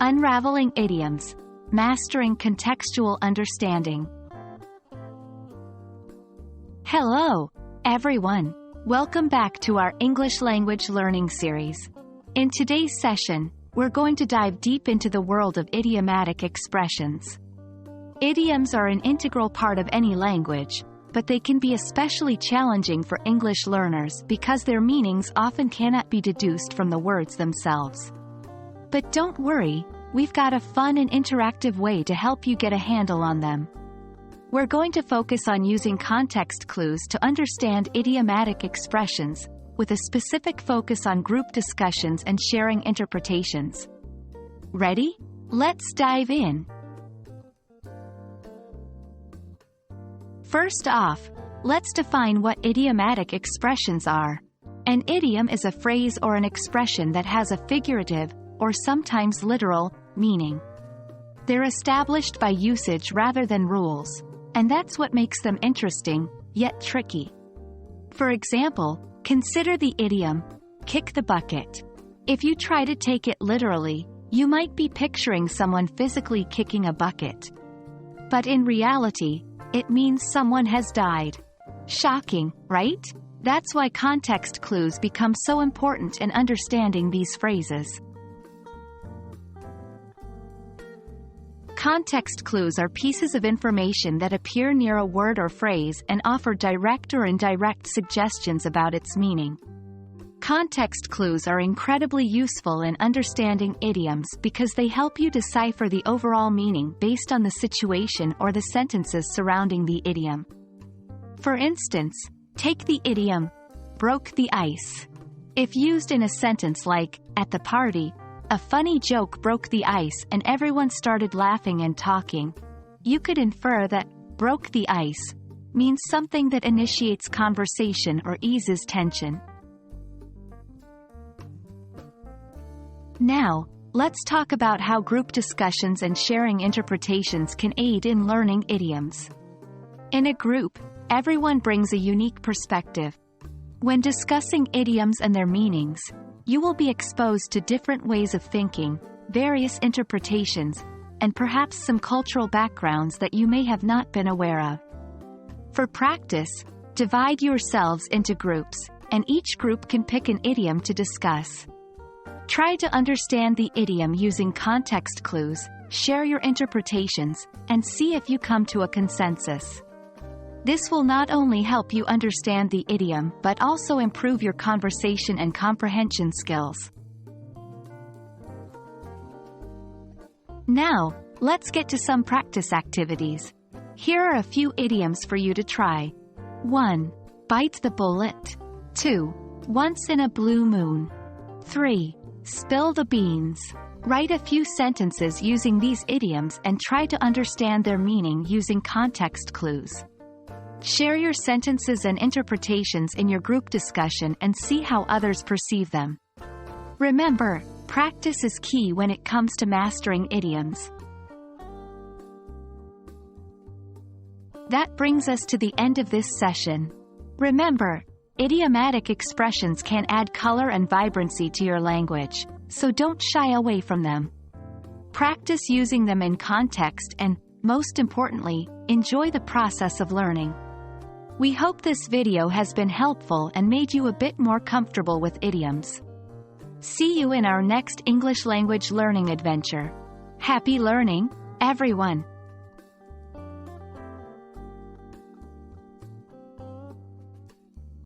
Unraveling Idioms, Mastering Contextual Understanding. Hello, everyone. Welcome back to our English language learning series. In today's session, we're going to dive deep into the world of idiomatic expressions. Idioms are an integral part of any language, but they can be especially challenging for English learners because their meanings often cannot be deduced from the words themselves. But don't worry, we've got a fun and interactive way to help you get a handle on them. We're going to focus on using context clues to understand idiomatic expressions, with a specific focus on group discussions and sharing interpretations. Ready? Let's dive in. First off, let's define what idiomatic expressions are. An idiom is a phrase or an expression that has a figurative, or sometimes literal, meaning. They're established by usage rather than rules, and that's what makes them interesting, yet tricky. For example, consider the idiom, kick the bucket. If you try to take it literally, you might be picturing someone physically kicking a bucket. But in reality, it means someone has died. Shocking, right? That's why context clues become so important in understanding these phrases. Context clues are pieces of information that appear near a word or phrase and offer direct or indirect suggestions about its meaning. Context clues are incredibly useful in understanding idioms because they help you decipher the overall meaning based on the situation or the sentences surrounding the idiom. For instance, take the idiom, broke the ice. If used in a sentence like, at the party, a funny joke broke the ice and everyone started laughing and talking, you could infer that broke the ice means something that initiates conversation or eases tension. Now, let's talk about how group discussions and sharing interpretations can aid in learning idioms. In a group, everyone brings a unique perspective. When discussing idioms and their meanings, you will be exposed to different ways of thinking, various interpretations, and perhaps some cultural backgrounds that you may have not been aware of. For practice, divide yourselves into groups, and each group can pick an idiom to discuss. Try to understand the idiom using context clues, share your interpretations, and see if you come to a consensus. This will not only help you understand the idiom but also improve your conversation and comprehension skills. Now, let's get to some practice activities. Here are a few idioms for you to try. 1. Bite the bullet. 2. Once in a blue moon. 3. Spill the beans. Write a few sentences using these idioms and try to understand their meaning using context clues. Share your sentences and interpretations in your group discussion and see how others perceive them. Remember, practice is key when it comes to mastering idioms. That brings us to the end of this session. Remember, idiomatic expressions can add color and vibrancy to your language, so don't shy away from them. Practice using them in context and, most importantly, enjoy the process of learning. We hope this video has been helpful and made you a bit more comfortable with idioms. See you in our next English language learning adventure. Happy learning, everyone!